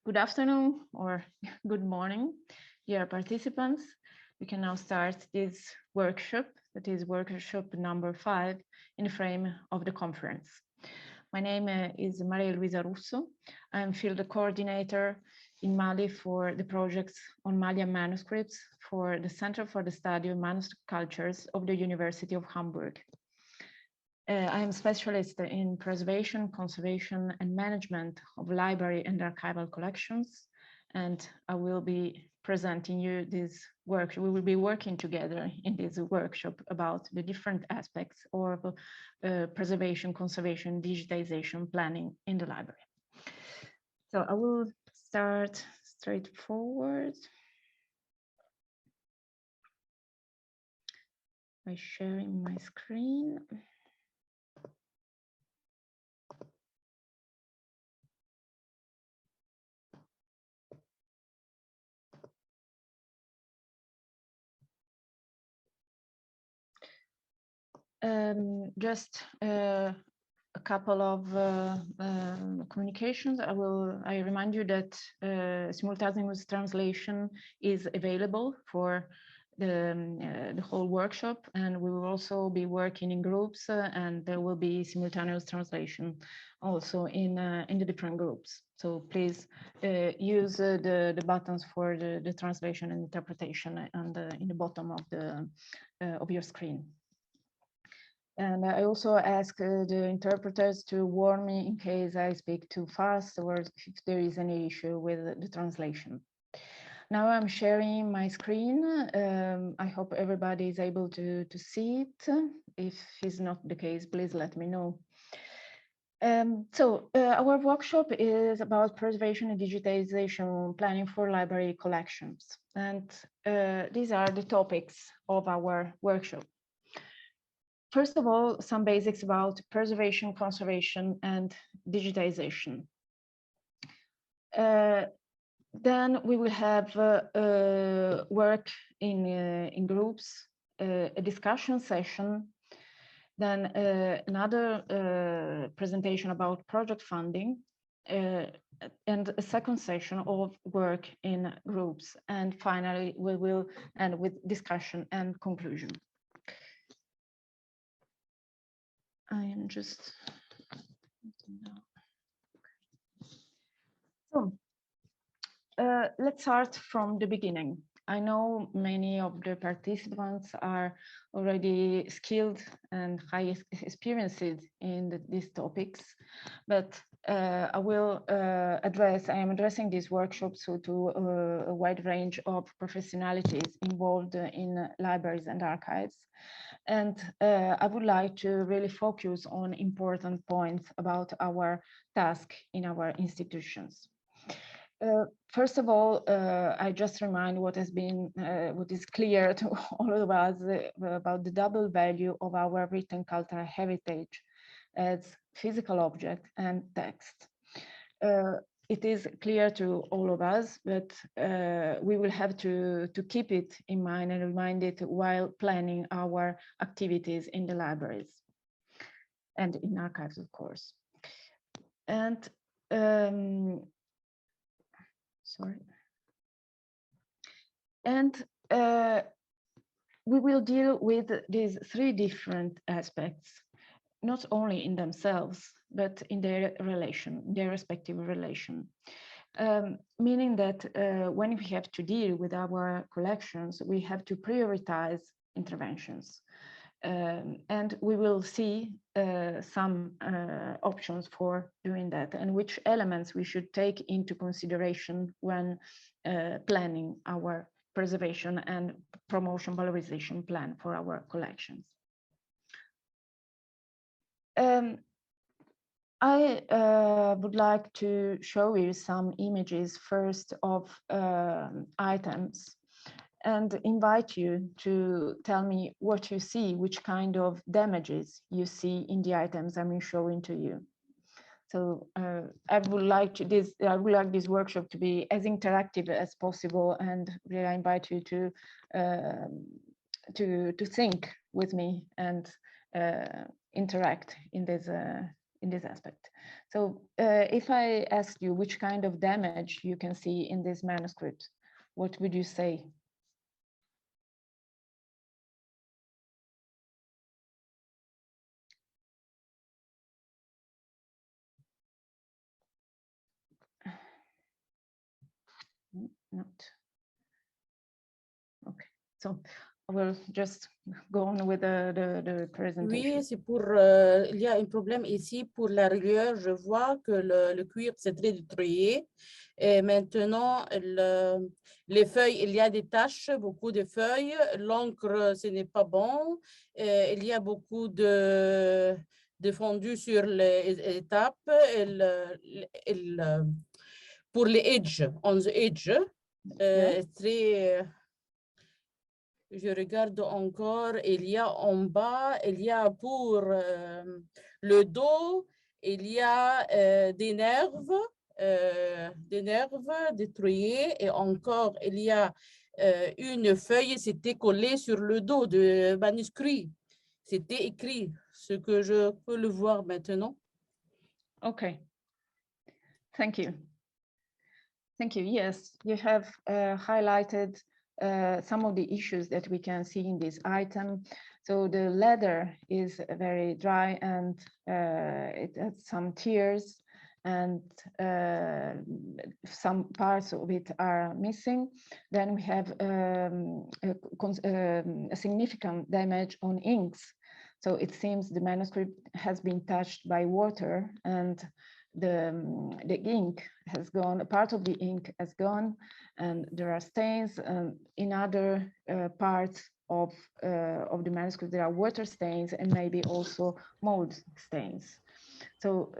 Good afternoon or good morning, dear participants. We can now start this workshop, that is workshop number 5 in the frame of the conference. My name is Luisa Russo. I'm field coordinator in Mali for the projects on Malian manuscripts for the Center for the Study of Manuscript Cultures of the University of Hamburg. I am a specialist in preservation, conservation, and management of library and archival collections, and I will be presenting you this workshop. We will be working together in this workshop about the different aspects of preservation, conservation, digitization planning in the library. So I will start straightforward by sharing my screen. Just a couple of communications. I remind you that simultaneous translation is available for the whole workshop, and we will also be working in groups, and there will be simultaneous translation also in the different groups. So please use the buttons for the translation and interpretation and in the bottom of your screen. And I also ask the interpreters to warn me in case I speak too fast or if there is any issue with the translation. Now I'm sharing my screen. I hope everybody is able to see it. If it's not the case, please let me know. Our workshop is about preservation and digitization planning for library collections. And these are the topics of our workshop. First of all, some basics about preservation, conservation, and digitization. Then we will have work in groups, a discussion session, then another presentation about project funding, and a second session of work in groups. And finally, we will end with discussion and conclusion. I am just so let's start from the beginning. I know many of the participants are already skilled and high experienced in these topics, but I am addressing this workshop to a wide range of professionalities involved in libraries and archives. And I would like to really focus on important points about our task in our institutions. First of all, I just remind what is clear to all of us about the double value of our written cultural heritage as physical object and text. It is clear to all of us, but we will have to keep it in mind and remind it while planning our activities in the libraries and in archives, of course. And we will deal with these three different aspects, not only in themselves, but in their relation, their respective relation. Meaning that when we have to deal with our collections, we have to prioritize interventions. And we will see some options for doing that and which elements we should take into consideration when planning our preservation and promotion valorization plan for our collections. I would like to show you some images first of items and invite you to tell me what you see, which kind of damages you see in the items I'm showing to you. So I would like this workshop to be as interactive as possible, and really I invite you to think with me and interact in this in this aspect. So if I ask you which kind of damage you can see in this manuscript, what would you say? Not. Okay, so I will just go on with the presentation. Oui, c'est pour, il y a un problème ici pour la reliure. Je vois que le cuir c'est très détruit. Et maintenant, les feuilles, il y a des taches, beaucoup de feuilles. L'encre, ce n'est pas bon. Et il y a beaucoup de fondu sur les étapes. Pour les edges, on the edge, très... Je regarde encore, il y a en bas, il y a pour le dos, il y a des nerfs détruits et encore il y a une feuille, c'était collé sur le dos de manuscrit. C'était écrit, ce que je peux le voir maintenant. Okay. Thank you. Thank you. Yes, you have highlighted some of the issues that we can see in this item. So the leather is very dry and it has some tears and some parts of it are missing. Then we have a significant damage on inks. So it seems the manuscript has been touched by water and the ink has gone, a part of the ink has gone, and there are stains. In other parts of the manuscript, there are water stains and maybe also mold stains. So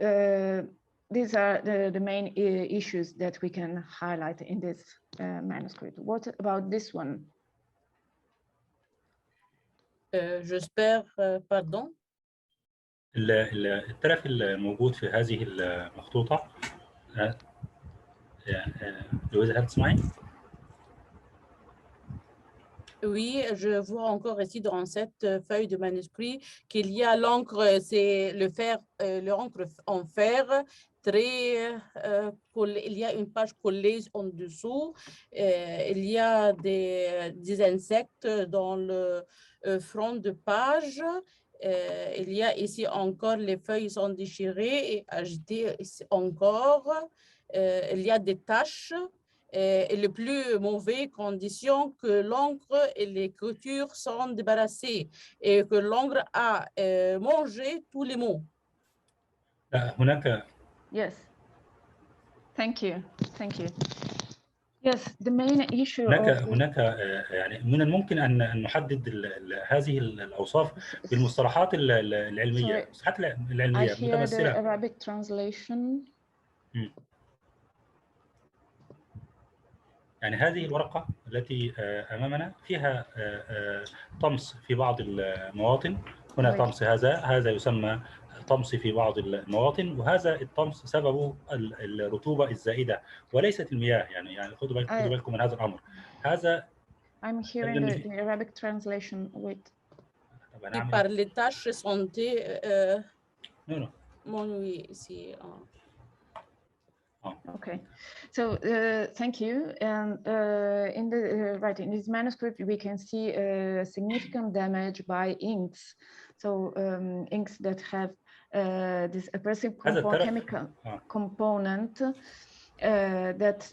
these are the main issues that we can highlight in this manuscript. What about this one? J'espère, pardon. التلف الموجود في هذه المخطوطة لويزا هل تسمعي؟ Oui, je vois encore ici dans cette feuille de manuscrit qu'il y a l'encre, c'est le fer, l'encre en fer, très collé, il y a une page collée en dessous, il y a des insectes dans le front de page, il y a ici encore les feuilles sont déchirées et agitées ici encore, il y a des taches. Et les plus mauvaises conditions que l'encre et l'écriture sont débarrassées et que l'encre a mangé tous les mots. هناك. Yes. Thank you. Thank you. Yes, the main issue. هناك يعني من الممكن أن نحدد هذه الأوصاف بالمصطلحات العلمية. المصطلحات العلمية I hear متمثلة. the Arabic translation. يعني هذه الورقة التي أمامنا فيها طمس في بعض المواطن. هنا طمس، هذا يسمى طمس في بعض المواطن، وهذا الطمس سببه الرطوبة الزائدة وليست المياه. يعني خدوا بالكم من هذا الأمر. هذا I'm hearing the Arabic translation. Wait. Par les tâches santé. Non. Oui, ici. Okay, so thank you. And in the in this manuscript, we can see significant damage by inks. So inks that have this oppressive chemical component that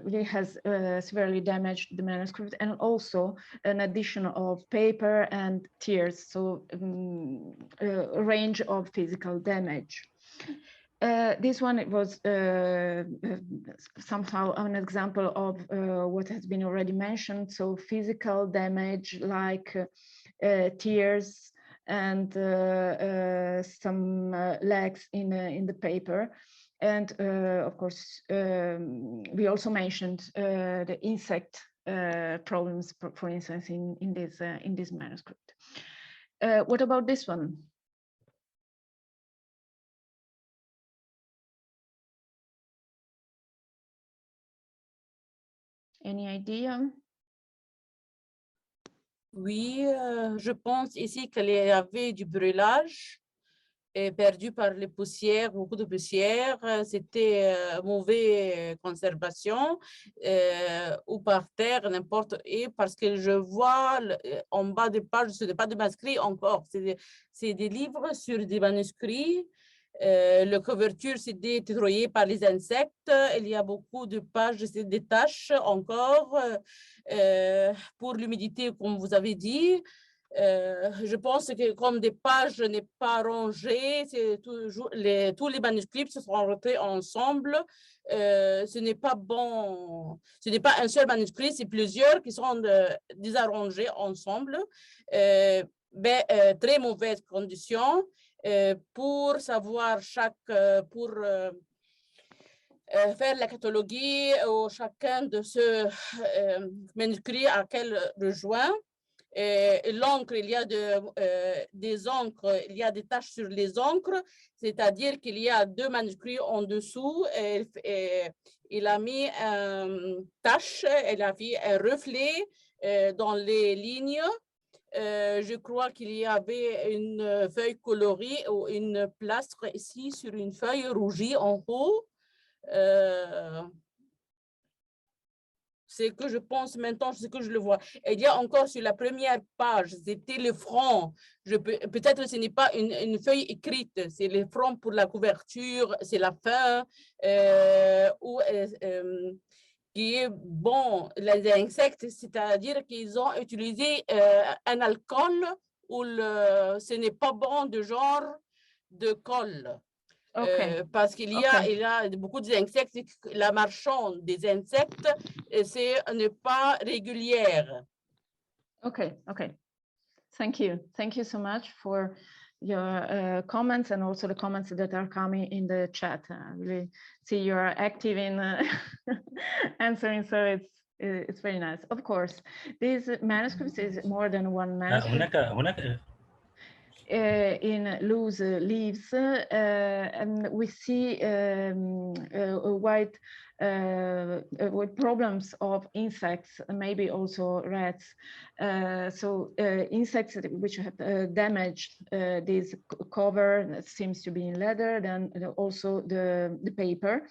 really has severely damaged the manuscript, and also an addition of paper and tears. So a range of physical damage. This one was somehow an example of what has been already mentioned. So physical damage like tears and some legs in the paper. And of course, we also mentioned the insect problems, for instance, in this manuscript. What about this one? Any idea? Oui, je pense ici qu'il y avait du brûlage perdu par les poussières, beaucoup de poussière. C'était mauvaise conservation ou par terre, n'importe. Et parce que je vois en bas des pages, ce n'est pas des manuscrits encore, c'est des livres sur des manuscrits. La couverture, c'est détruite par les insectes. Il y a beaucoup de pages, c'est des taches encore pour l'humidité, comme vous avez dit. Je pense que comme des pages n'est pas rangées, tous les manuscrits se sont rentrés ensemble. Ce n'est pas bon. Ce n'est pas un seul manuscrit, c'est plusieurs qui sont désarrangés ensemble. Très mauvaise condition. Pour savoir pour faire la catalogie ou chacun de ce manuscrit à quel rejoint. L'encre, il y a des encres, il y a des taches sur les encres, c'est-à-dire qu'il y a 2 manuscrits en dessous. Et il a mis une tache, il a mis un reflet dans les lignes. Je crois qu'il y avait une feuille colorée ou une plastre ici sur une feuille rougie en haut. C'est que je pense maintenant, c'est que je le vois. Il y a encore sur la première page, c'était le front. Peut-être que ce n'est pas une feuille écrite, c'est le front pour la couverture, c'est la fin. Qui est bon, les insectes, c'est-à-dire qu'ils ont utilisé un alcool où ce n'est pas bon de genre de colle. Parce qu'il y a beaucoup d'insectes, la marchande des insectes, n'est pas régulière. Okay. Thank you so much for your comments and also the comments that are coming in the chat. I really see you are active in answering, so it's very nice. Of course, these manuscripts is more than one manuscript. هناك In loose leaves, and we see with problems of insects, maybe also rats. So insects which have damaged this cover that seems to be in leather, then also the paper.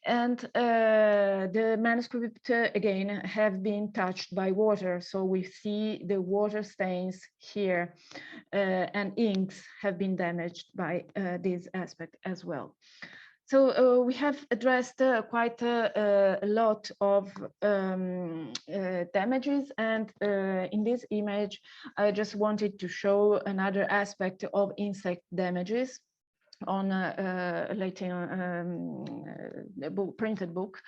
And the manuscript again have been touched by water. So we see the water stains here, and inks have been damaged by this aspect as well. So we have addressed quite a lot of damages, and in this image, I just wanted to show another aspect of insect damages on a later printed book,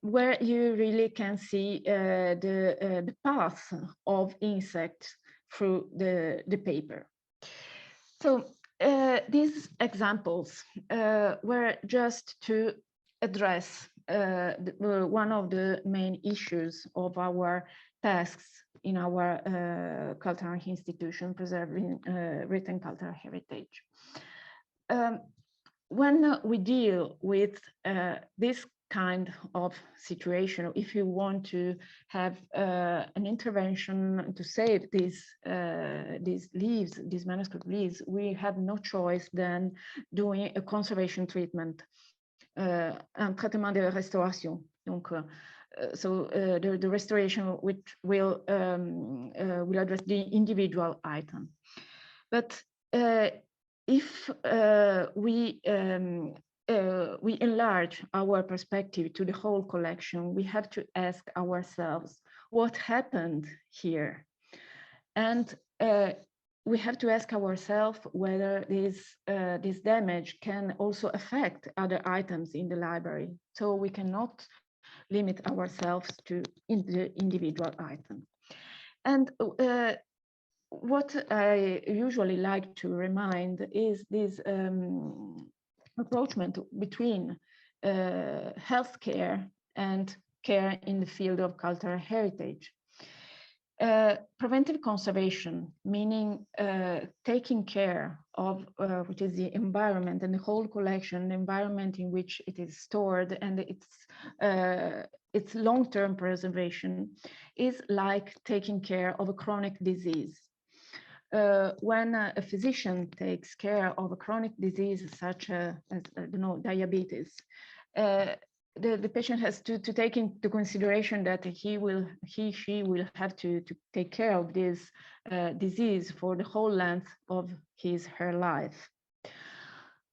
where you really can see the path of insects through the paper. So these examples were just to address one of the main issues of our tasks in our cultural institution, preserving written cultural heritage. When we deal with this kind of situation, if you want to have an intervention to save these leaves, these manuscript leaves, we have no choice than doing a conservation treatment, un traitement de restauration. Donc, so the restoration which will address the individual item. But if we enlarge our perspective to the whole collection, we have to ask ourselves what happened here. And we have to ask ourselves whether this damage can also affect other items in the library. So we cannot limit ourselves to the individual item. And what I usually like to remind is this approachment between healthcare and care in the field of cultural heritage. Preventive conservation, meaning taking care of which is the environment and the whole collection, the environment in which it is stored, and its long-term preservation, is like taking care of a chronic disease. when a physician takes care of a chronic disease such as diabetes, the patient has to take into consideration that she will have to take care of this disease for the whole length of her life.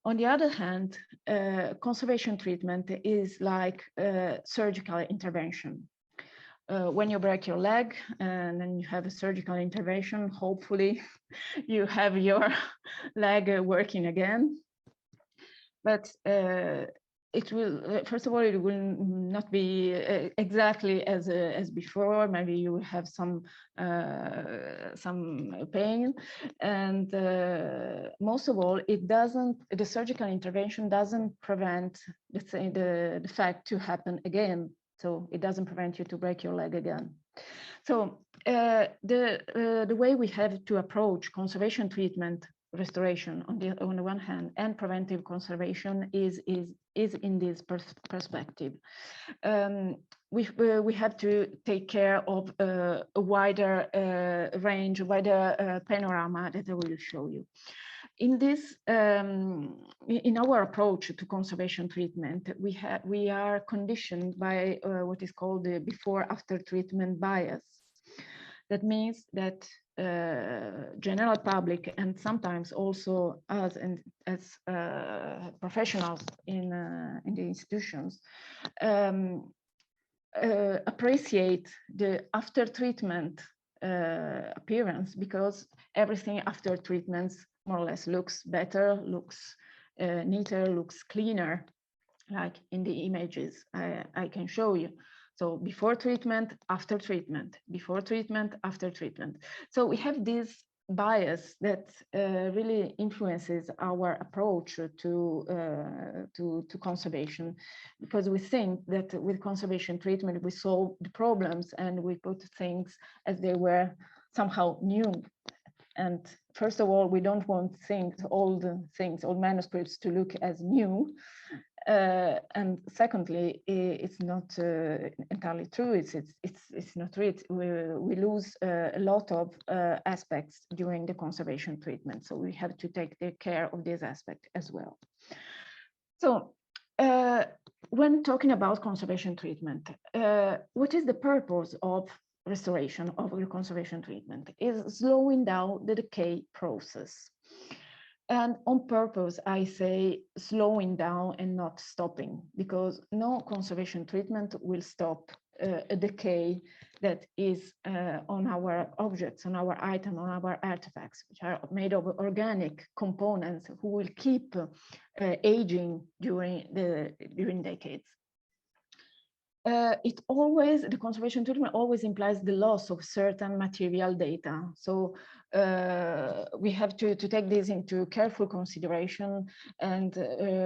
On the other hand, conservation treatment is like surgical intervention. When you break your leg and then you have a surgical intervention, hopefully you have your leg working again. But it will, first of all, it will not be exactly as before. Maybe you will have some pain, and most of all, the surgical intervention doesn't prevent, let's say, the fact to happen again. So it doesn't prevent you to break your leg again. So the way we have to approach conservation treatment, restoration on the one hand, and preventive conservation is in this perspective. We have to take care of a wider range, wider panorama that I will show you. In this, in our approach to conservation treatment, we are conditioned by what is called the before-after treatment bias. That means that general public and sometimes also us and as professionals in the institutions appreciate the after treatment appearance, because everything after treatments more or less looks better, looks neater, looks cleaner, like in the images I can show you. So before treatment, after treatment, before treatment, after treatment. So we have this bias that really influences our approach to conservation, because we think that with conservation treatment we solve the problems and we put things as they were somehow new. And first of all, we don't want old manuscripts to look as new. And secondly, it's not entirely true. It's not true. We lose a lot of aspects during the conservation treatment. So we have to take care of this aspect as well. So when talking about conservation treatment, what is the purpose of restoration of the conservation treatment? Is slowing down the decay process. And on purpose, I say slowing down and not stopping, because no conservation treatment will stop a decay that is on our objects, on our items, on our artifacts, which are made of organic components who will keep aging during decades. The conservation treatment always implies the loss of certain material data. So we have to take this into careful consideration and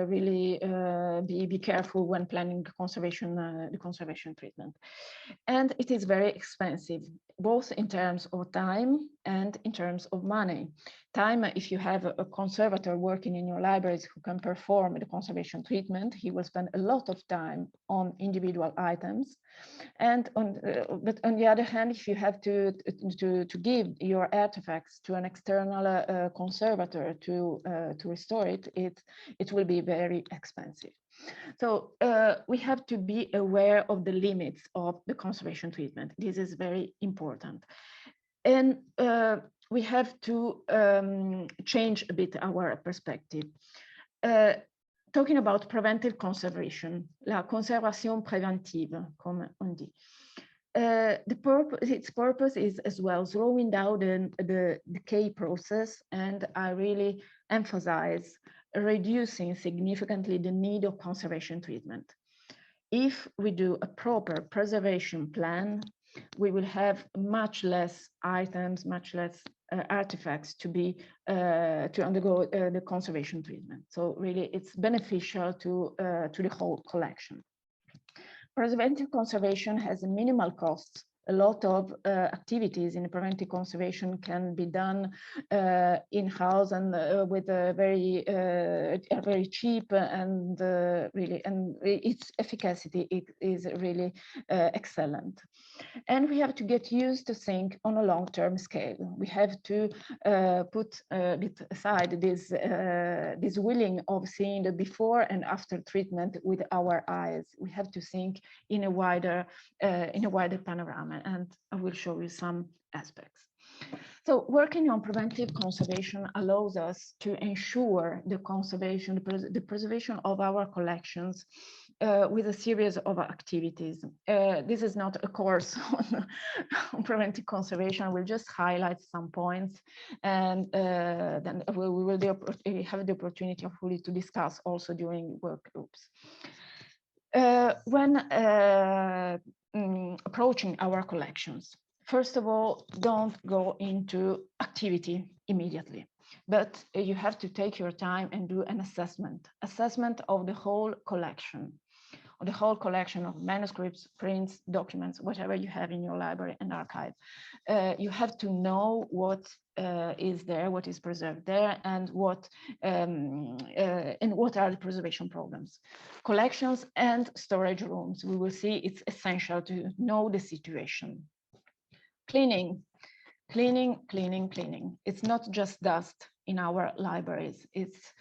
really be careful when planning the conservation treatment. And it is very expensive, both in terms of time and in terms of money. Time, if you have a conservator working in your libraries who can perform the conservation treatment, he will spend a lot of time on individual items. And but on the other hand, if you have to give your artifacts to an external conservator to restore it, it will be very expensive. So we have to be aware of the limits of the conservation treatment. This is very important. And we have to change a bit our perspective. Talking about preventive conservation, la conservation préventive, comme on dit. Its purpose is as well slowing down the decay process, and I really emphasize reducing significantly the need of conservation treatment. If we do a proper preservation plan, we will have much less items, much less artifacts to undergo the conservation treatment. So really, it's beneficial to the whole collection. Preventive conservation has a minimal cost a lot of activities in preventive conservation can be done in-house and with a very cheap and really, and its efficacy it is really excellent. And we have to get used to think on a long-term scale. We have to put a bit aside this willing of seeing the before and after treatment with our eyes. We have to think in a wider panorama, and I will show you some aspects. So working on preventive conservation allows us to ensure the conservation, the preservation of our collections with a series of activities. This is not a course on preventive conservation. I will just highlight some points, and then we will have the opportunity hopefully to discuss also during work groups. When approaching our collections, first of all, don't go into activity immediately, but you have to take your time and do an assessment of the whole collection, of manuscripts, prints, documents, whatever you have in your library and archive. You have to know what is there, what is preserved there, and what are the preservation problems. Collections and storage rooms, we will see it's essential to know the situation. Cleaning. It's not just dust in our libraries. It's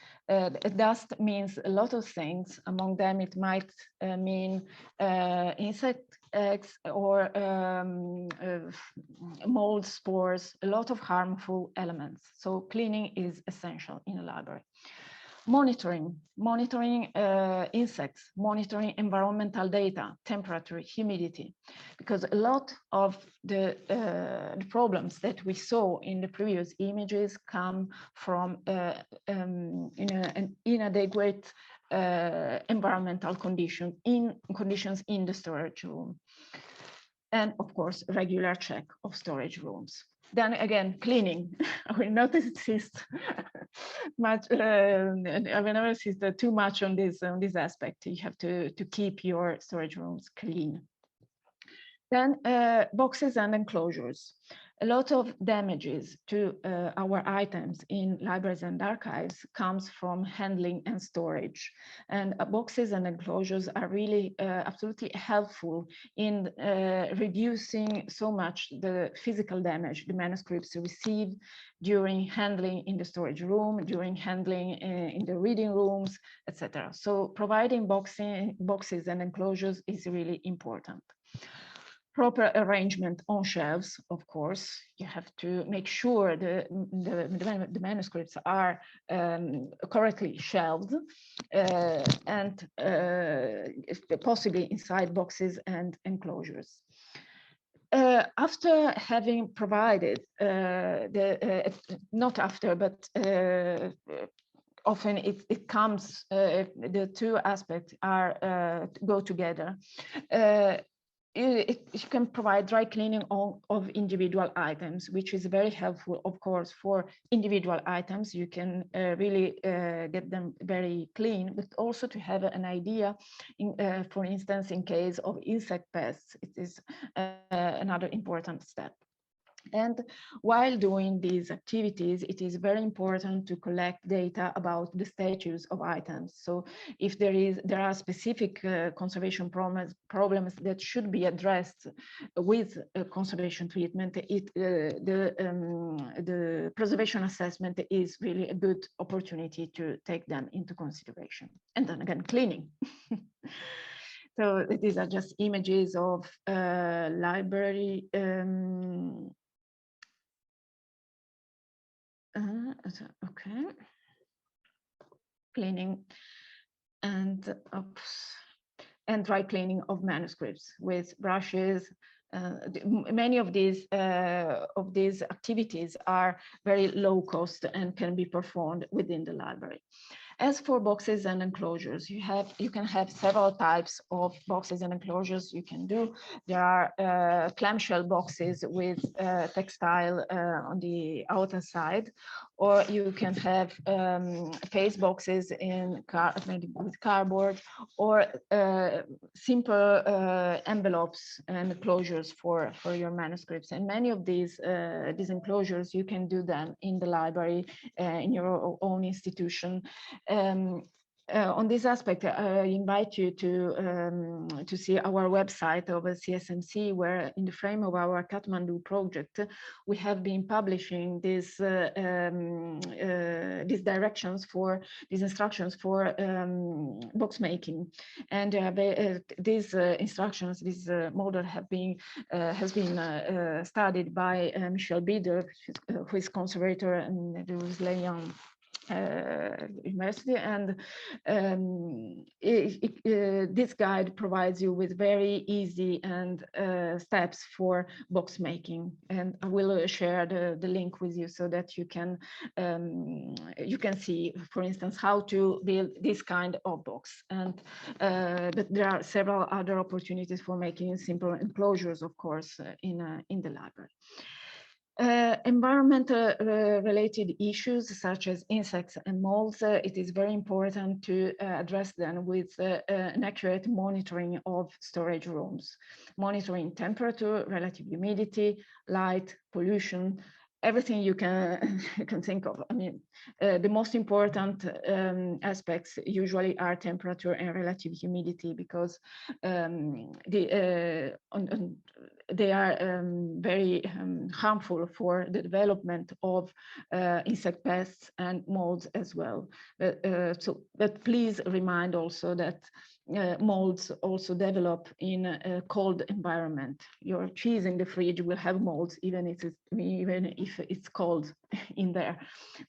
dust means a lot of things. Among them, it might mean insect eggs or mold spores, a lot of harmful elements. So cleaning is essential in a library. Monitoring insects, monitoring environmental data, temperature, humidity, because a lot of the problems that we saw in the previous images come from inadequate environmental conditions in the storage room. And of course, regular check of storage rooms. Then again, cleaning. I will not insist much. I will never insist too much on this aspect. You have to keep your storage rooms clean. Then boxes and enclosures. A lot of damages to our items in libraries and archives comes from handling and storage. And boxes and enclosures are really absolutely helpful in reducing so much the physical damage the manuscripts receive during handling in the storage room, during handling in the reading rooms, etc. So providing boxes and enclosures is really important. Proper arrangement on shelves, of course. You have to make sure the manuscripts are correctly shelved and possibly inside boxes and enclosures. After having provided not after, but often it comes, the two aspects are go together. You can provide dry cleaning of individual items, which is very helpful, of course, for individual items. You can really get them very clean, but also to have an idea, for instance, in case of insect pests, it is another important step. And while doing these activities, it is very important to collect data about the status of items. So if there are specific conservation problems that should be addressed with conservation treatment, the preservation assessment is really a good opportunity to take them into consideration. And then again, cleaning. So these are just images of library. Okay, cleaning and dry cleaning of manuscripts with brushes. Many of these activities are very low cost and can be performed within the library. As for boxes and enclosures, you can have several types of boxes and enclosures you can do. There are clamshell boxes with textile on the outer side, or you can have face boxes with cardboard, or simple envelopes and closures for your manuscripts. And many of these enclosures, you can do them in the library, in your own institution. On this aspect, I invite you to see our website of CSMC, where in the frame of our Kathmandu project, we have been publishing these directions for these instructions for box making, and these instructions, this model has been studied by Michel Bieder, who is conservator in the Wesleyan University, and this guide provides you with very easy and steps for box making, and I will share the link with you so that you can see, for instance, how to build this kind of box. And but there are several other opportunities for making simple enclosures, of course, in the library. Environmental related issues such as insects and molds, it is very important to address them with an accurate monitoring of storage rooms, monitoring temperature, relative humidity, light, pollution, everything you can think of. I mean, the most important aspects usually are temperature and relative humidity, because they are very harmful for the development of insect pests and molds as well. But please remind also that molds also develop in a cold environment. Your cheese in the fridge will have molds even if it's cold in there.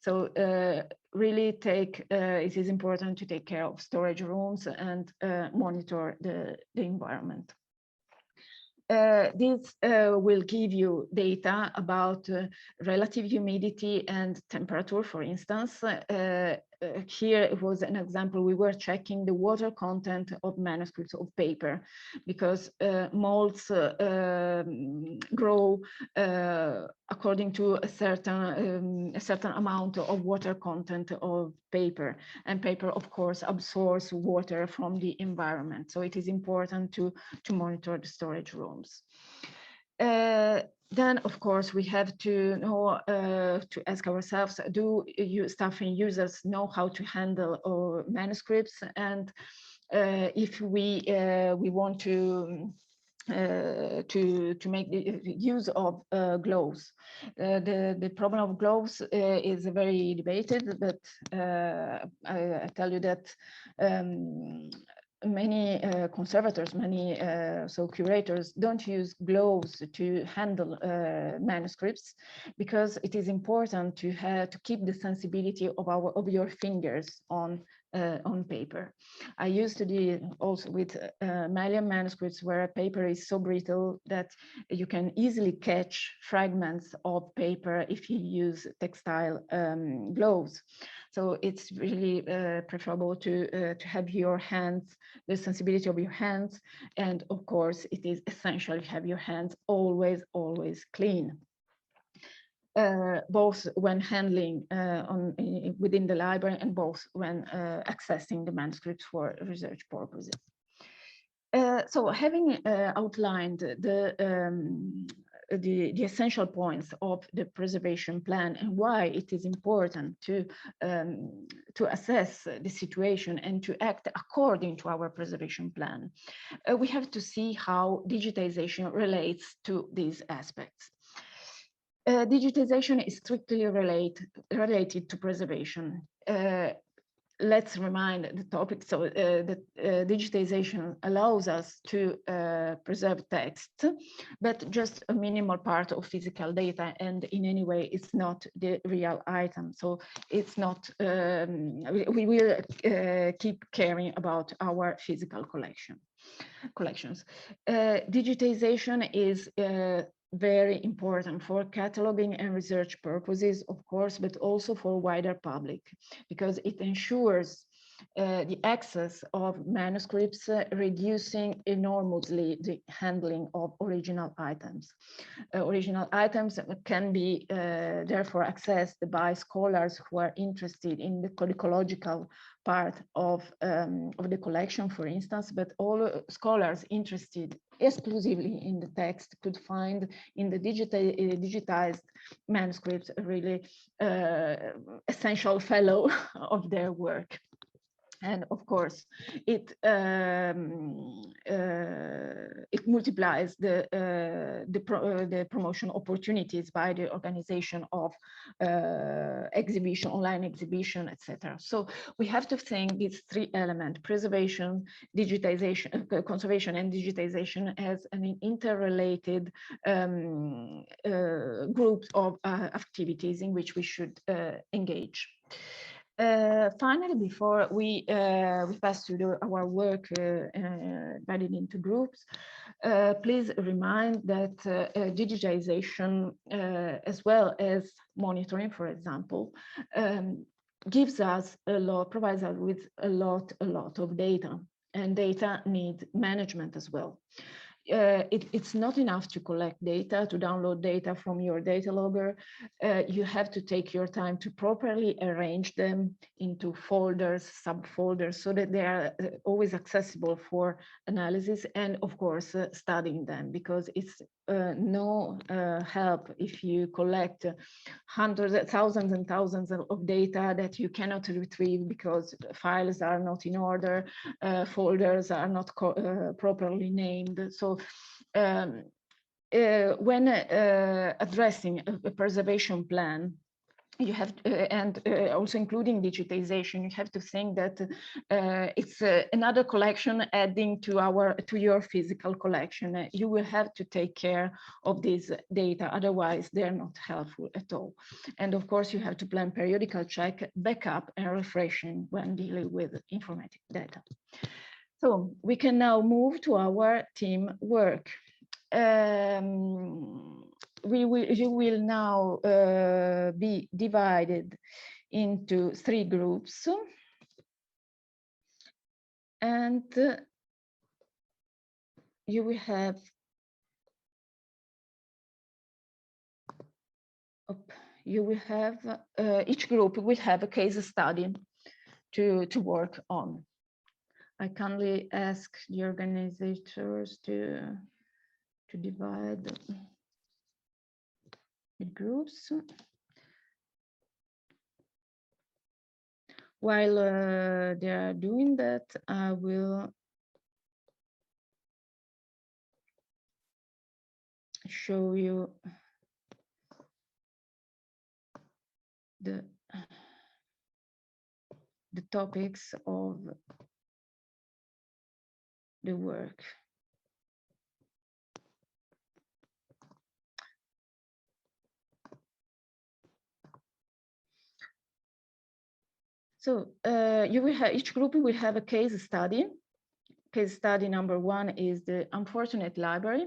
So really it is important to take care of storage rooms and monitor the environment. This will give you data about relative humidity and temperature, for instance. Here it was an example. We were checking the water content of manuscripts of paper, because molds grow according to a certain amount of water content of paper, and paper, of course, absorbs water from the environment. So it is important to monitor the storage rooms. Then, of course, we have to know, to ask ourselves, do staff and users know how to handle manuscripts? And if we want to make the use of gloves. The problem of gloves is very debated, but I tell you that many conservators, so curators don't use gloves to handle manuscripts, because it is important to keep the sensibility of your fingers on paper. I used to do also with Malian manuscripts, where paper is so brittle that you can easily catch fragments of paper if you use textile gloves. So it's really preferable to have your hands, the sensibility of your hands, and of course it is essential to have your hands always clean. Both when handling within the library, and both when accessing the manuscripts for research purposes. So having outlined the essential points of the preservation plan and why it is important to assess the situation and to act according to our preservation plan, we have to see how digitization relates to these aspects. Digitization is strictly related to preservation. Let's remind the topic. So that digitization allows us to preserve text, but just a minimal part of physical data, and in any way it's not the real item. So it's not, we will keep caring about our physical collections. Digitization is very important for cataloging and research purposes, of course, but also for wider public, because it ensures the access of manuscripts, reducing enormously the handling of original items. Original items can be therefore accessed by scholars who are interested in the codicological part of the collection, for instance, but all scholars interested exclusively in the text could find in the digitized manuscripts a really essential fellow of their work. And of course, it multiplies the promotion opportunities by the organization of exhibition, online exhibition, etc. So we have to think these three elements: preservation, digitization, conservation, and digitization as an interrelated group of activities in which we should engage. Finally, before we pass to our work divided into groups, please remind that digitization, as well as monitoring, for example, gives us provides us with a lot of data, and data needs management as well. It's not enough to collect data, to download data from your data logger. You have to take your time to properly arrange them into folders, subfolders, so that they are always accessible for analysis, and of course, studying them, because it's no help if you collect hundreds, thousands and thousands of data that you cannot retrieve because files are not in order, folders are not properly named. So when addressing a preservation plan, you have and also including digitization, you have to think that it's another collection adding to your physical collection. You will have to take care of these data, otherwise they're not helpful at all. And of course, you have to plan periodical check, backup, and refreshing when dealing with informatic data. So we can now move to our team work. You will now be divided into 3 groups, and you will have each group will have a case study to work on. I kindly ask the organizers to divide the groups. While they are doing that, I will show you the topics of the work. So you will have, each group will have a case study. Case study number 1 is the unfortunate library.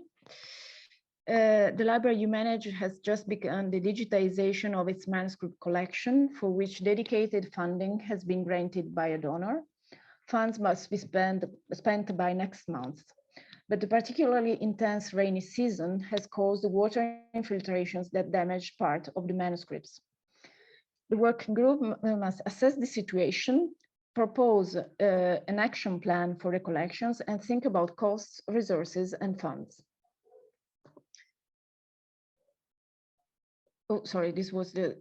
The library you manage has just begun the digitization of its manuscript collection, for which dedicated funding has been granted by a donor. Funds must be spent by next month. But the particularly intense rainy season has caused water infiltrations that damaged part of the manuscripts. The working group must assess the situation, propose an action plan for the collections, and think about costs, resources, and funds. Oh, sorry, this was the,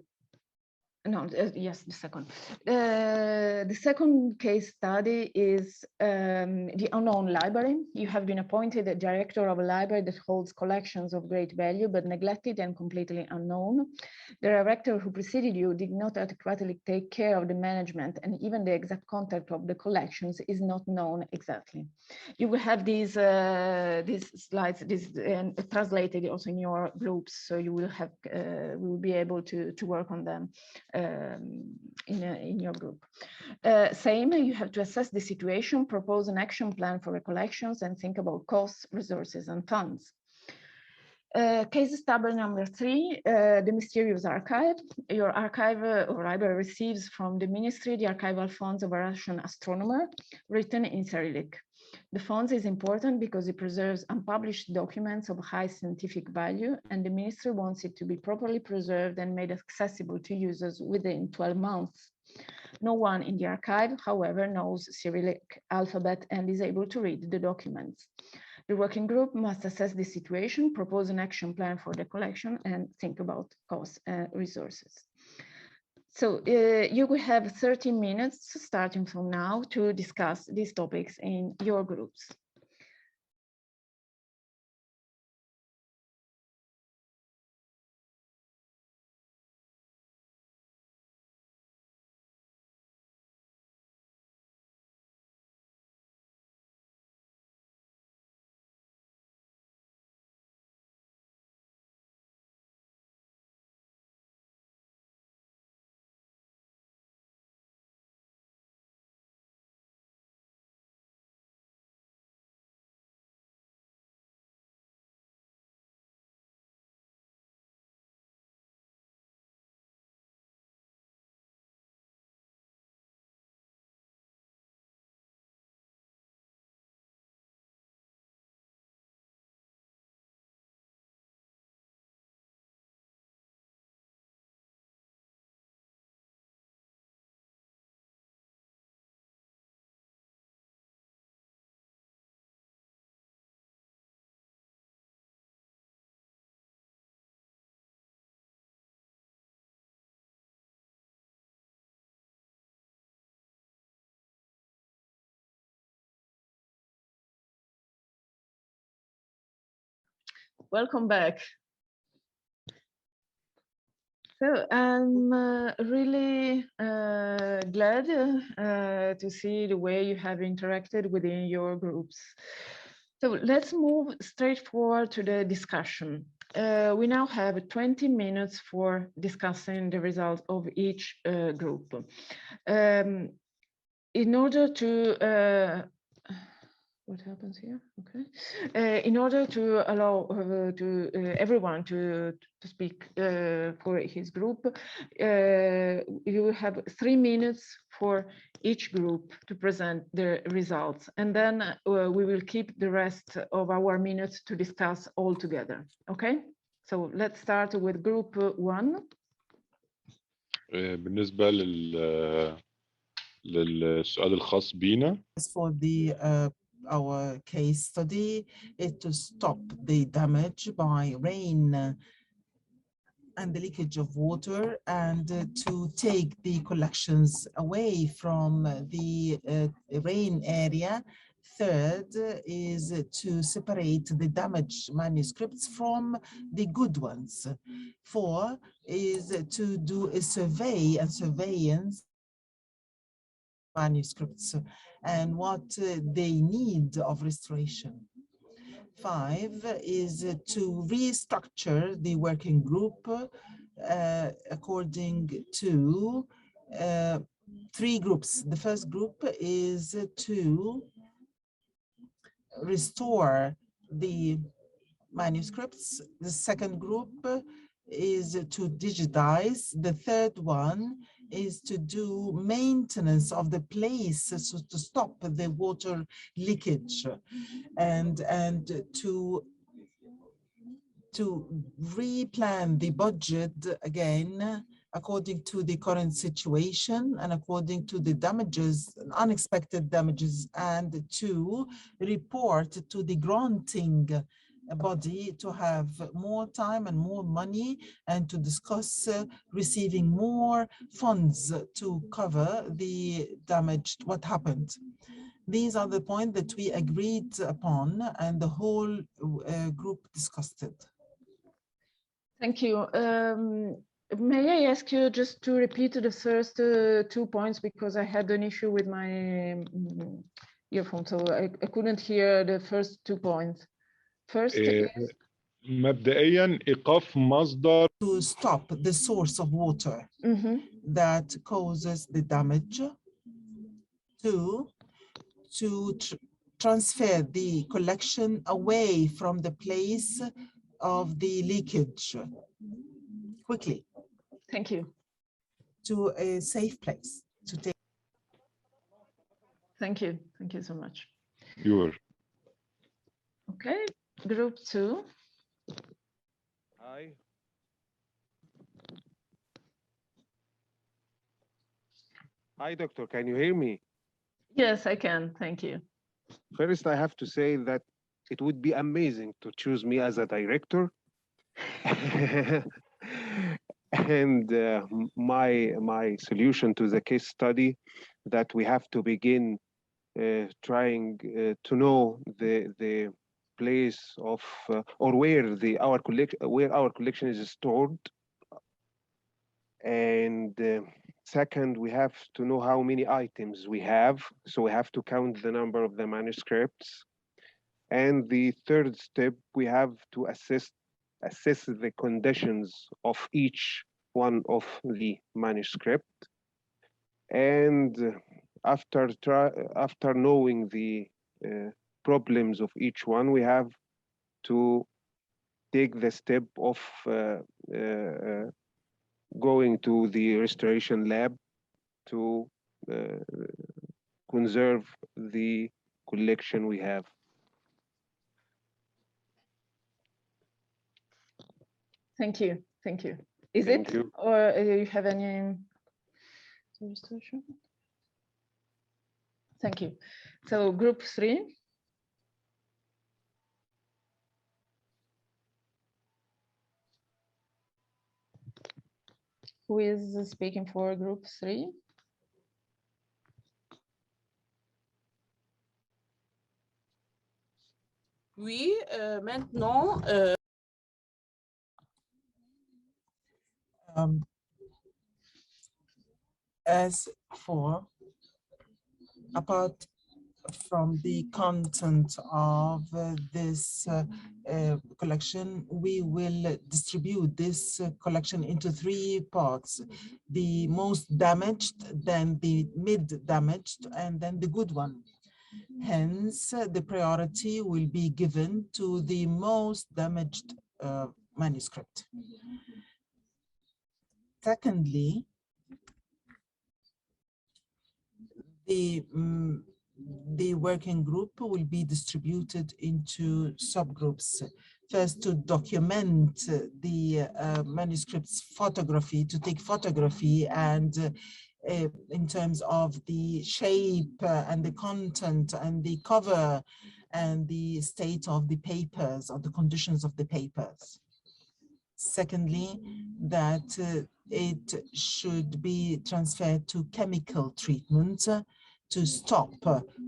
no, yes, the second. The second case study is the unknown library. You have been appointed a director of a library that holds collections of great value, but neglected and completely unknown. The director who preceded you did not adequately take care of the management, and even the exact content of the collections is not known exactly. You will have these slides, translated also in your groups, so you will have, we will be able to work on them in your group. Same, you have to assess the situation, propose an action plan for recollections, and think about costs, resources, and funds. Case stable number 3, the mysterious archive. Your archive or library receives from the ministry the archival funds of a Russian astronomer written in Cyrillic. The funds is important because it preserves unpublished documents of high scientific value, and the ministry wants it to be properly preserved and made accessible to users within 12 months. No one in the archive, however, knows Cyrillic alphabet and is able to read the documents. The working group must assess the situation, propose an action plan for the collection, and think about costs and resources. So you will have 30 minutes starting from now to discuss these topics in your groups. Welcome back. So I'm really glad to see the way you have interacted within your groups. So let's move straight forward to the discussion. We now have 20 minutes for discussing the results of each group. In order to what happens here? Okay. In order to allow everyone to speak for his group, you will have 3 minutes for each group to present the results, and then we will keep the rest of our minutes to discuss all together. Okay. So let's start with group 1. بالنسبة للسؤال الخاص بينا. For the our case study is to stop the damage by rain and the leakage of water, and to take the collections away from the rain area. Third is to separate the damaged manuscripts from the good ones. 4 is to do a survey and surveillance manuscripts and what they need of restoration. 5 is to restructure the working group according to 3 groups. The first group is to restore the manuscripts. The second group is to digitize. The third one is to do maintenance of the place, so to stop the water leakage, and to replan the budget again according to the current situation and according to the damages, unexpected damages, and to report to the granting body to have more time and more money, and to discuss receiving more funds to cover the damage, what happened. These are the points that we agreed upon, and the whole group discussed it. Thank you. May I ask you just to repeat the first 2 points, because I had an issue with my earphone, so I couldn't hear the first 2 points. First is مبدئيا إيقاف مصدر to stop the source of water that causes the damage. 2, to transfer the collection away from the place of the leakage quickly Thank you. to a safe place to take. Thank you. Thank you so much. You're Okay, group 2. Hi. Hi, doctor. Can you hear me? Yes, I can. Thank you. First, I have to say that it would be amazing to choose me as a director. And my solution to the case study that we have to begin trying to know the place of or where our collection is stored. And second, we have to know how many items we have. So we have to count the number of the manuscripts. And the third step, we have to assess the conditions of each one of the manuscript. And after knowing the problems of each one, we have to take the step of going to the restoration lab to conserve the collection we have. Thank you. Thank you. Is Thank it, you. or do you have any suggestion? Thank you. So group 3. Who is speaking for group 3? Oui, maintenant, As for, apart from the content of this collection, we will distribute this collection into 3 parts: the most damaged, then the mid-damaged, and then the good one. Hence, the priority will be given to the most damaged manuscript. Secondly, the working group will be distributed into subgroups. First, to document the manuscript's photography, to take photography, and in terms of the shape and the content and the cover and the state of the papers or the conditions of the papers. Secondly, that it should be transferred to chemical treatment to stop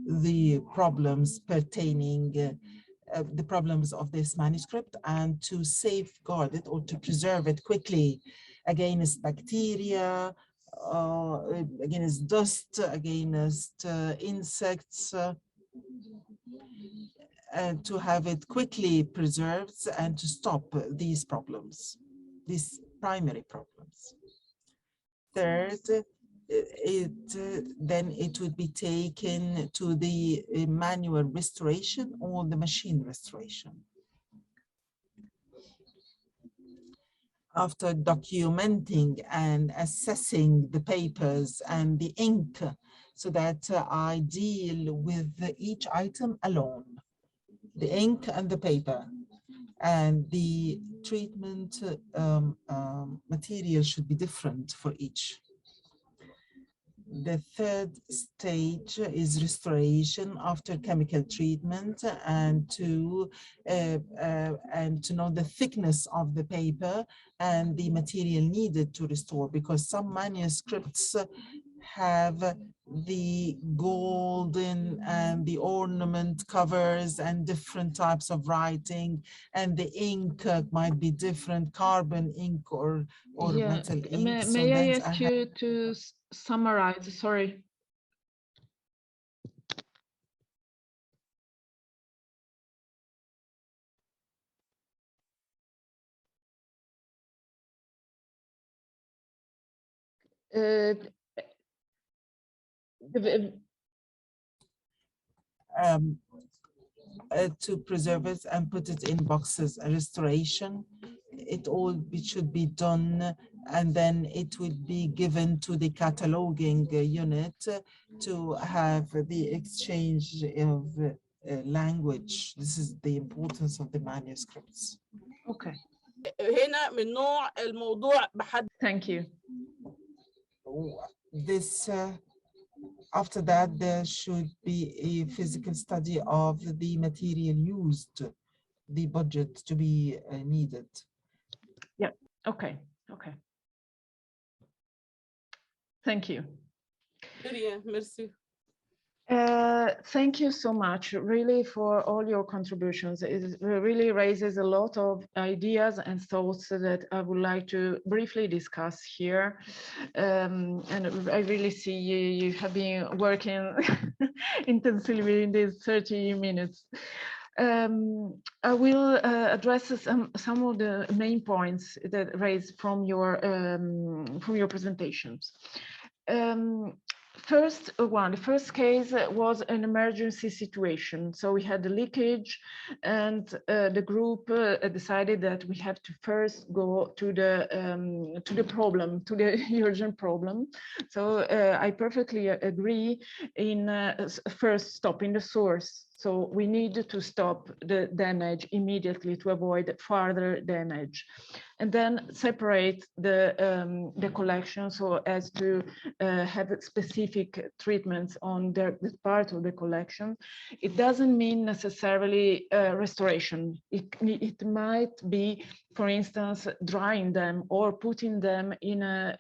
the problems pertaining the problems of this manuscript, and to safeguard it or to preserve it quickly against bacteria, against dust, against insects, and to have it quickly preserved and to stop these problems, these primary problems. Third, then it would be taken to the manual restoration or the machine restoration. After documenting and assessing the papers and the ink, so that I deal with each item alone, the ink and the paper, and the treatment material should be different for each. The third stage is restoration after chemical treatment, and to know the thickness of the paper and the material needed to restore, because some manuscripts have the golden and the ornament covers and different types of writing, and the ink might be different, carbon ink or metal ink. May I ask you to summarize? Sorry. to preserve it and put it in boxes. A restoration, should be done, and then it will be given to the cataloging unit to have the exchange of language. This is the importance of the manuscripts. Okay, هنا من نوع الموضوع بحد. thank you. This, after that, there should be a physical study of the material used, the budget to be needed. Yeah, okay, okay. Thank you. Merci. Thank you so much, really, for all your contributions. It really raises a lot of ideas and thoughts that I would like to briefly discuss here. And I really see you have been working intensively in these 30 minutes. I will address some of the main points that raised from your presentations. The first case was an emergency situation. So we had the leakage, and the group decided that we have to first go to the problem, to the urgent problem. So I perfectly agree in first stopping the source. So we need to stop the damage immediately to avoid further damage, and then separate the collection so as to have specific treatments on the part of the collection. It doesn't mean necessarily restoration. It might be, for instance, drying them or putting them in a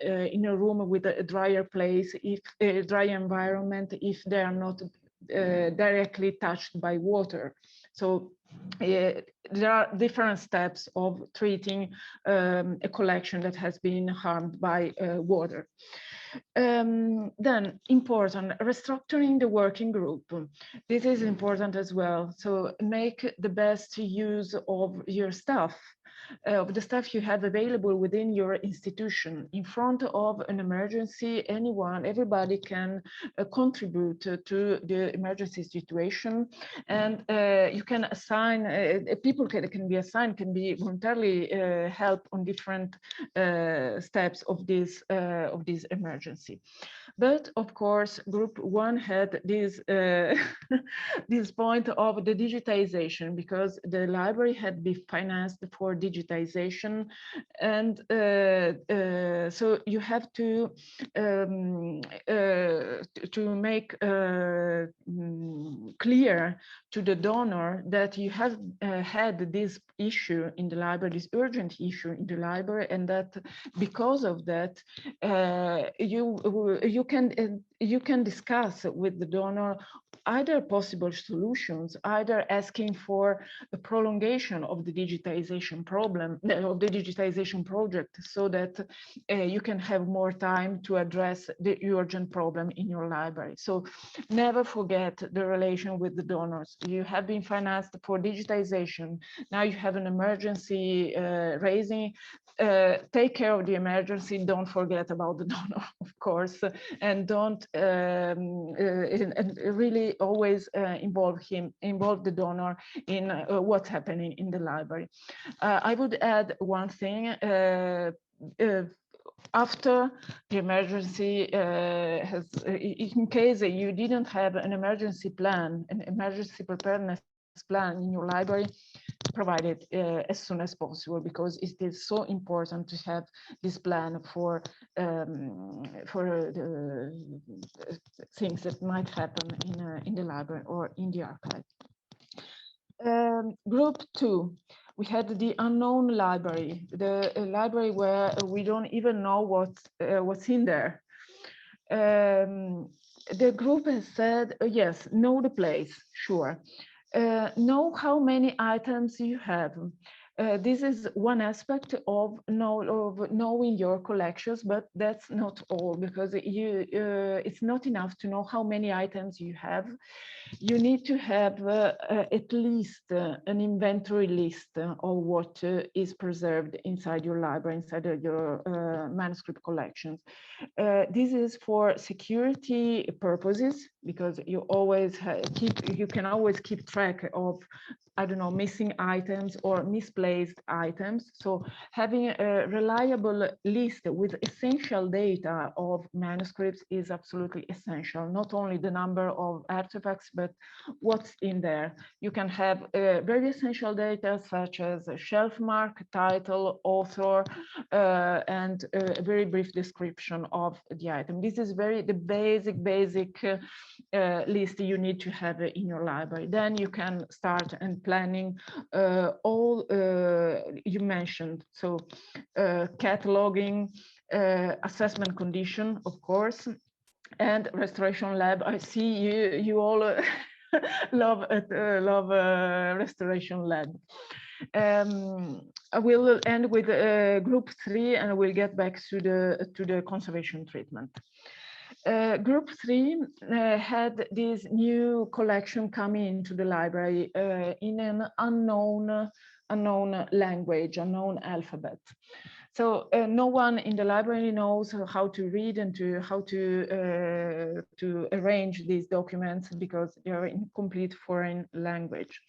room with a drier place, if a drier environment, if they are not directly touched by water. So there are different steps of treating a collection that has been harmed by water. Then important, restructuring the working group. This is important as well. So make the best use of your staff, of the staff you have available within your institution. In front of an emergency, everybody can contribute to the emergency situation, and you can assign, people can be assigned, can be voluntarily help on different steps of this emergency. But of course, group one had this this point of the digitization, because the library had been financed for digitization, and so you have to make clear to the donor that you have had this issue in the library, this urgent issue in the library, and that because of that, you can discuss with the donor either possible solutions, either asking for a prolongation of the digitization project, so that you can have more time to address the urgent problem in your library. So never forget the relation with the donors. You have been financed for digitization. Now you have an emergency raising. Take care of the emergency. Don't forget about the donor, of course, and don't and really always involve the donor in what's happening in the library. I would add one thing. After the emergency in case you didn't have an emergency plan, an emergency preparedness plan in your library, provide it as soon as possible, because it is so important to have this plan for the things that might happen in the library or in the archive. Group two, we had the unknown library, the library where we don't even know what's in there. The group has said, yes, know the place, sure. Know how many items you have. This is one aspect of knowing your collections, but that's not all, because it's not enough to know how many items you have. You need to have at least an inventory list of what is preserved inside your library, inside of your manuscript collections. This is for security purposes, because you always you can always keep track of, I don't know, missing items or misplaced items. So having a reliable list with essential data of manuscripts is absolutely essential. Not only the number of artifacts, but what's in there. You can have very essential data such as a shelf mark, title, author, and a very brief description of the item. This is the basic list you need to have in your library. Then you can start and planning all you mentioned. So cataloging, assessment condition, of course, and restoration lab. I see you all love restoration lab. I will end with group 3, and we'll get back to the conservation treatment. Group 3 had this new collection coming into the library in an unknown language, unknown alphabet. So no one in the library knows how to read and how to arrange these documents, because they are in complete foreign language.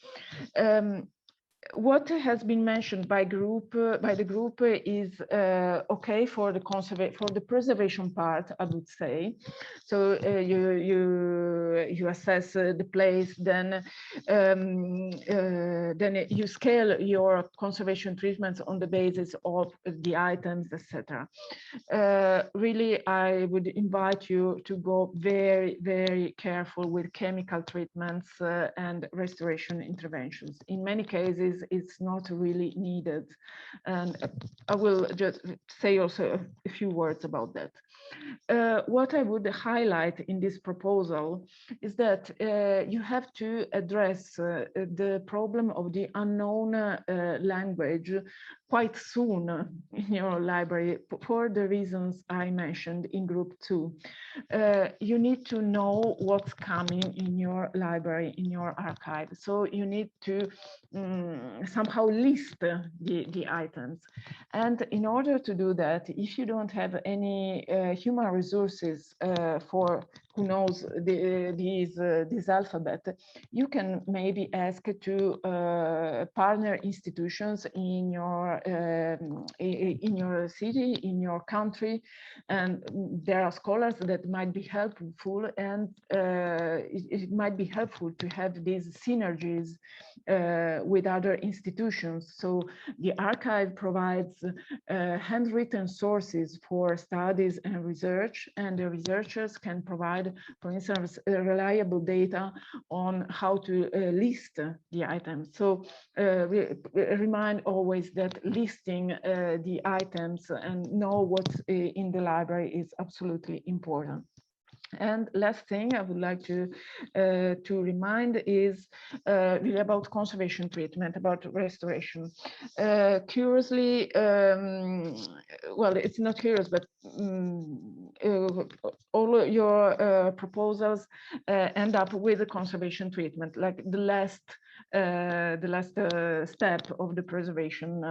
What has been mentioned by the group is okay for the preservation part, I would say. So you assess the place, then you scale your conservation treatments on the basis of the items, etc. Really, I would invite you to go very careful with chemical treatments and restoration interventions. In many cases, it's not really needed. And I will just say also a few words about that. What I would highlight in this proposal is that you have to address the problem of the unknown language quite soon in your library for the reasons I mentioned in group 2. You need to know what's coming in your library, in your archive. So you need to somehow list the items. And in order to do that, if you don't have any human resources for who knows this alphabet, you can maybe ask to partner institutions in your city, in your country, and there are scholars that might be helpful, and it might be helpful to have these synergies with other institutions. So the archive provides handwritten sources for studies and research, and the researchers can provide, for instance, reliable data on how to list the items. So remind always that listing the items and know what's in the library is absolutely important. And last thing I would like to remind is really about conservation treatment, about restoration. Curiously, well, it's not curious, but all your proposals end up with a conservation treatment, like the last step of the preservation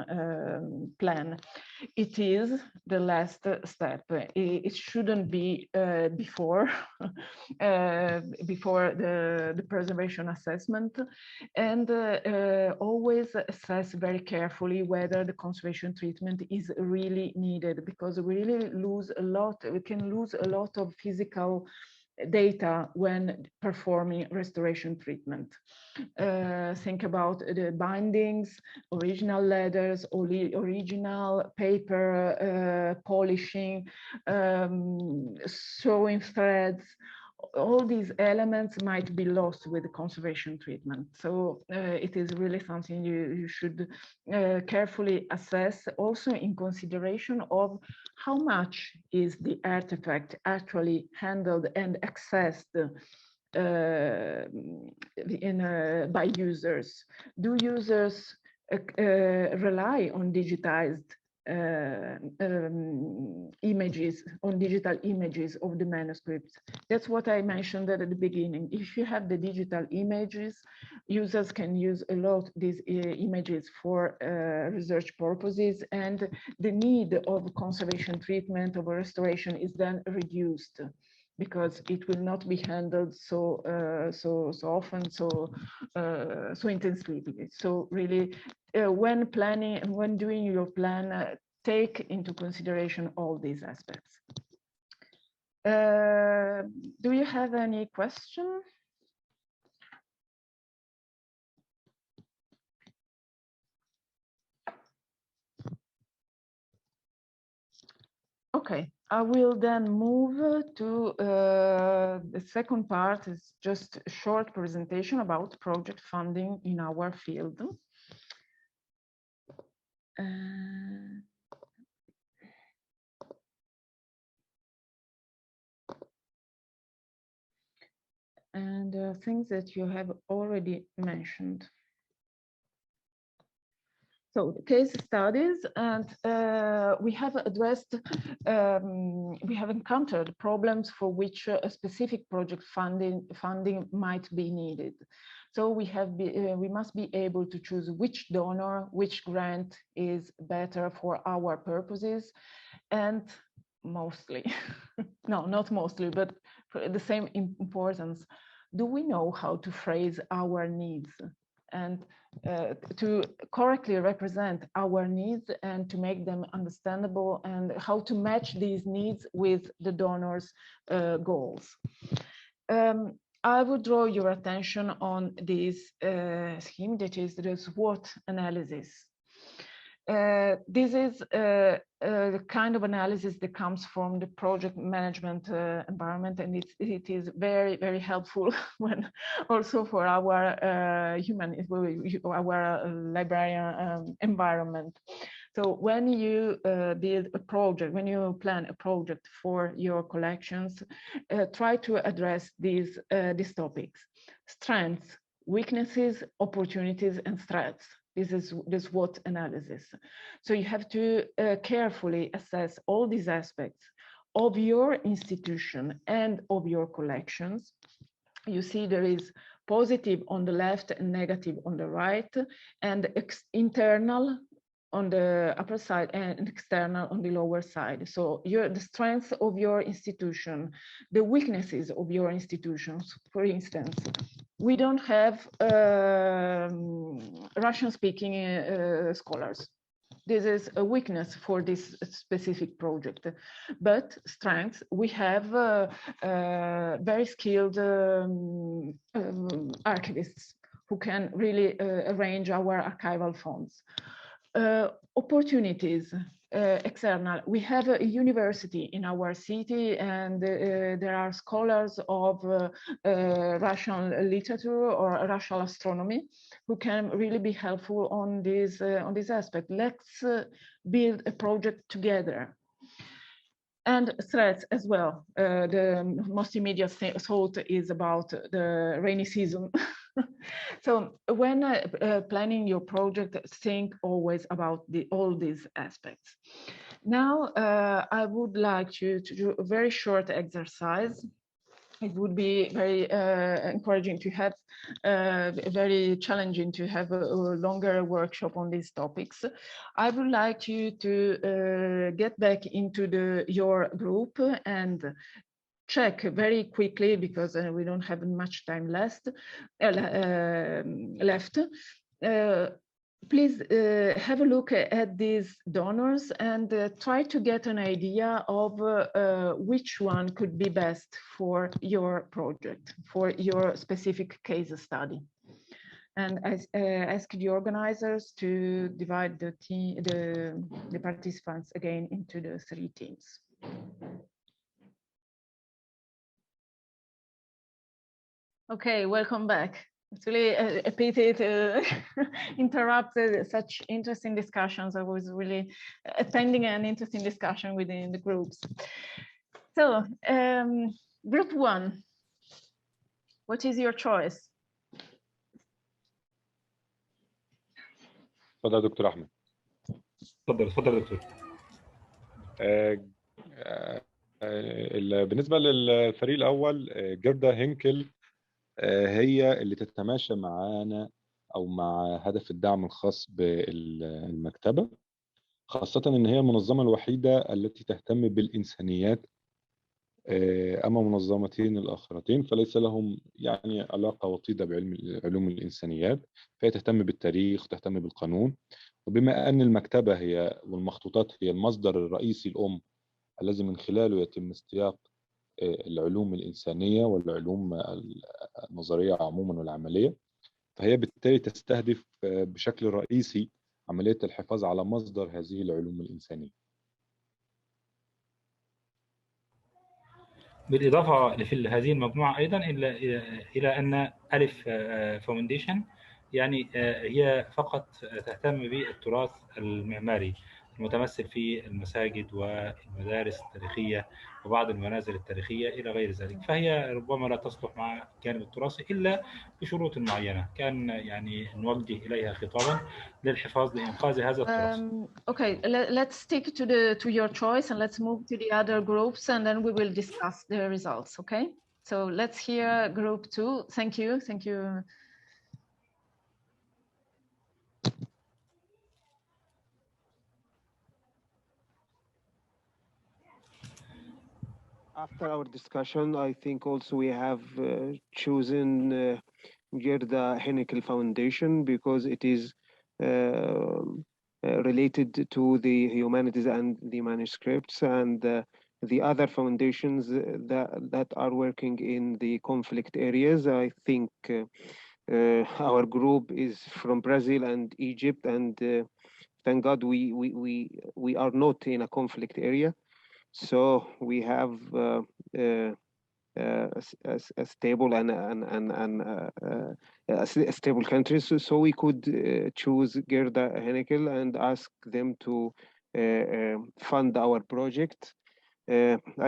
plan. It is the last step. It shouldn't be before the preservation assessment, and always assess very carefully whether the conservation treatment is really needed, because we really we can lose a lot of physical data when performing restoration treatment. Think about the bindings, original leathers, original paper, polishing, sewing threads. All these elements might be lost with the conservation treatment. So it is really something you should carefully assess, also in consideration of how much is the artifact actually handled and accessed by users. Do users rely on digitized images, on digital images of the manuscripts. That's what I mentioned at the beginning. If you have the digital images, users can use a lot these images for research purposes, and the need of conservation treatment of restoration is then reduced, because it will not be handled so often, so intensively. So really, when planning and when doing your plan, take into consideration all these aspects. Do you have any question? Okay, I will then move to the second part. Is just a short presentation about project funding in our field. And things that you have already mentioned. So case studies, and we have addressed, we have encountered problems for which a specific project funding might be needed. So we must be able to choose which donor, which grant is better for our purposes, and mostly, no, not mostly, but for the same importance, do we know how to phrase our needs and to correctly represent our needs and to make them understandable, and how to match these needs with the donor's goals. I would draw your attention on this scheme, that is the SWOT analysis. This is the kind of analysis that comes from the project management environment, and it is very, very helpful when also for our our librarian environment. So when you build a project, when you plan a project for your collections, try to address these topics: strengths, weaknesses, opportunities, and threats. This is the SWOT analysis. So you have to carefully assess all these aspects of your institution and of your collections. You see there is positive on the left and negative on the right, and internal on the upper side and external on the lower side. So the strengths of your institution, the weaknesses of your institutions. For instance, we don't have Russian-speaking scholars. This is a weakness for this specific project. But strengths, we have very skilled archivists who can really arrange our archival fonds. Opportunities. External. We have a university in our city, and there are scholars of Russian literature or Russian astronomy who can really be helpful on this aspect. Let's build a project together. And threats as well. The most immediate thought is about the rainy season. So when planning your project, think always about all these aspects. Now, I would like to do a very short exercise. It would be very encouraging to have, very challenging to have a longer workshop on these topics. I would like you to get back into your group and check very quickly, because we don't have much time left. Please have a look at these donors and try to get an idea of which one could be best for your project, for your specific case study. And I ask the organizers to divide the participants again into the 3 teams. Okay, welcome back. It's really a pity to interrupt such interesting discussions. I was really attending an interesting discussion within the groups. So, group 1, what is your choice? اتفضل يا دكتور احمد. اتفضل يا دكتور. بالنسبه للفريق الاول جيردا هينكل هي اللي تتماشى معانا او مع هدف الدعم الخاص بالمكتبه، خاصه ان هي المنظمه الوحيده التي تهتم بالانسانيات، اما منظمتين الاخرتين فليس لهم يعني علاقه وطيده بعلوم الانسانيات، فهي تهتم بالتاريخ، تهتم بالقانون. وبما ان المكتبه هي والمخطوطات هي المصدر الرئيسي الام الذي من خلاله يتم استياق العلوم الإنسانية والعلوم النظرية عموما والعملية، فهي بالتالي تستهدف بشكل رئيسي عملية الحفاظ على مصدر هذه العلوم الإنسانية. بالإضافة في هذه المجموعة أيضا إلى أن ألف فاونديشن يعني هي فقط تهتم بالتراث المعماري المتمثل في المساجد والمدارس التاريخية وبعض المنازل التاريخية إلى غير ذلك، فهي ربما لا تصلح مع الجانب التراثي إلا بشروط معينة كان يعني نوجه إليها خطابا للحفاظ لإنقاذ هذا التراث. Okay, let's stick to your choice and let's move to the other groups and then we will discuss the results. Okay, so let's hear group 2. Thank you. After our discussion, I think also we have chosen Gerda Henkel Foundation because it is related to the humanities and the manuscripts, and the other foundations that are working in the conflict areas. I think our group is from Brazil and Egypt, and thank God we are not in a conflict area. So we have a stable and a stable country. So we could choose Gerda Henkel and ask them to fund our project.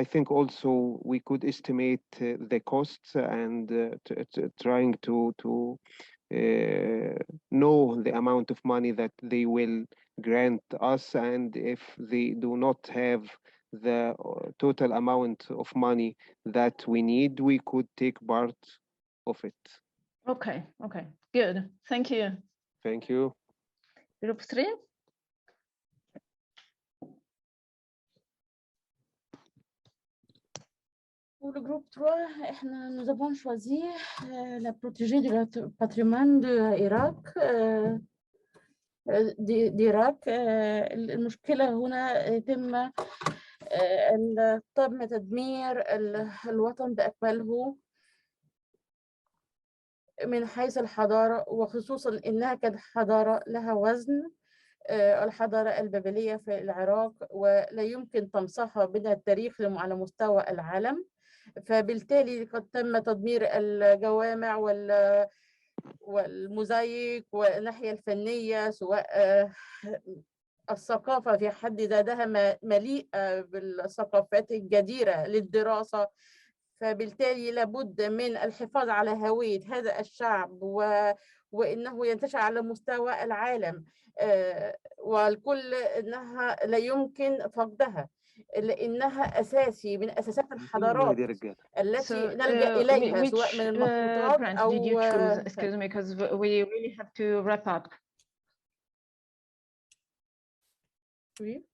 I think also we could estimate the costs and trying to know the amount of money that they will grant us, and if they do not have the total amount of money that we need, we could take part of it. Okay, good. Thank you. Thank you. Group 3. Pour le groupe 3, nous avons choisi la protégée du patrimoine de Irak. d'Iراك. المشكلة هنا يتم تم تدمير الوطن بأكمله من حيث الحضارة، وخصوصا إنها كانت حضارة لها وزن، الحضارة البابلية في العراق، ولا يمكن طمسها من التاريخ على مستوى العالم. فبالتالي قد تم تدمير الجوامع والموزايك والناحية الفنية، سواء الثقافة في حد ذاتها مليئة بالثقافات الجديرة للدراسة. فبالتالي لابد من الحفاظ على هوية هذا الشعب وإنه ينتشر على مستوى العالم، والكل إنها لا يمكن فقدها، لأنها أساسي من أساسات الحضارات التي نلجأ إليها سواء من المخطوطات أو did you choose? Excuse me, because we really have to wrap up. Oui.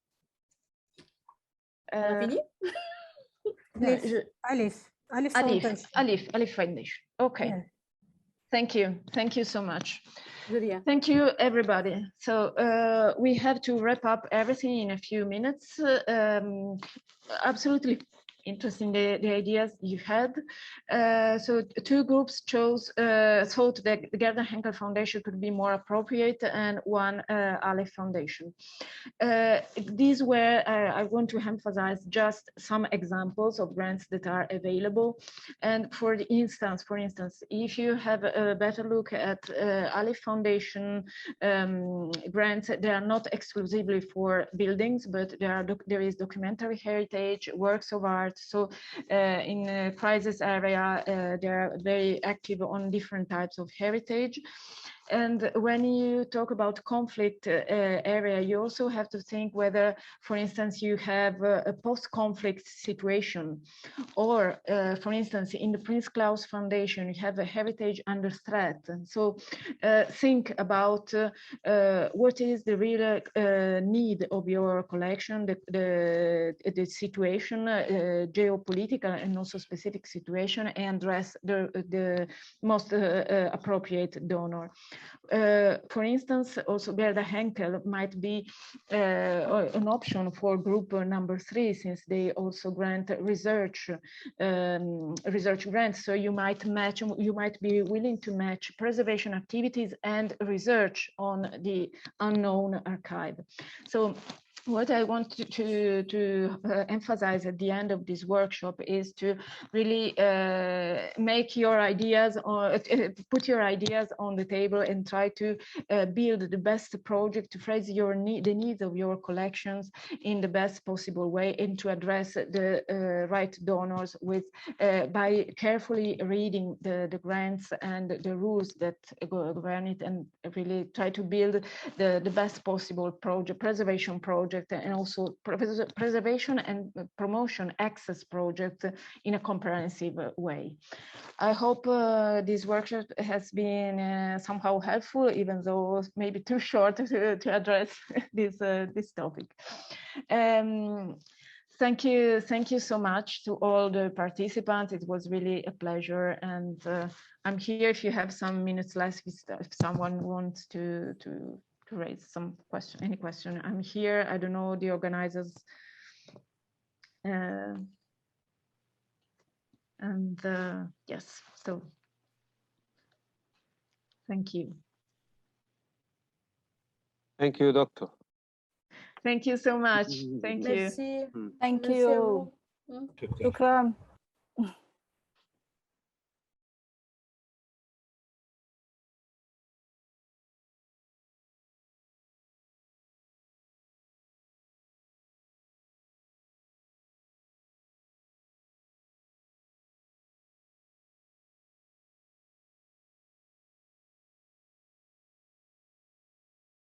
Fini? Alif Foundation. Okay. Yeah. Thank you so much. Thank you, everybody. So we have to wrap up everything in a few minutes. Absolutely interesting the ideas you had. So two groups thought that the Gerda Henkel Foundation could be more appropriate, and one Aleph Foundation. These were, I want to emphasize just some examples of grants that are available. And for instance, if you have a better look at Aleph Foundation grants, they are not exclusively for buildings, but there is documentary heritage, works of art. So in crisis area, they are very active on different types of heritage. And when you talk about conflict area, you also have to think whether, for instance, you have a post-conflict situation, or, for instance, in the Prince Claus Foundation, you have a heritage under threat. And so think about what is the real need of your collection, the situation, geopolitical and also specific situation, and address the most appropriate donor. For instance, also Gerda Henkel might be an option for group number 3, since they also grant research grants. So you might be willing to match preservation activities and research on the unknown archive. So what I want to emphasize at the end of this workshop is to really make your ideas, or put your ideas on the table and try to build the best project to phrase the needs of your collections in the best possible way, and to address the right donors with by carefully reading the grants and the rules that govern it, and really try to build the best possible preservation project, and also preservation and promotion access project in a comprehensive way. I hope this workshop has been somehow helpful, even though maybe too short to address this topic. Thank you so much to all the participants. It was really a pleasure, and I'm here if you have some minutes left, if someone wants to raise some question, any question. I'm here. I don't know the organizers. Yes, so thank you. Thank you, Doctor. Thank you so much. Thank you. Merci. Thank Merci à you. vous. شكرا.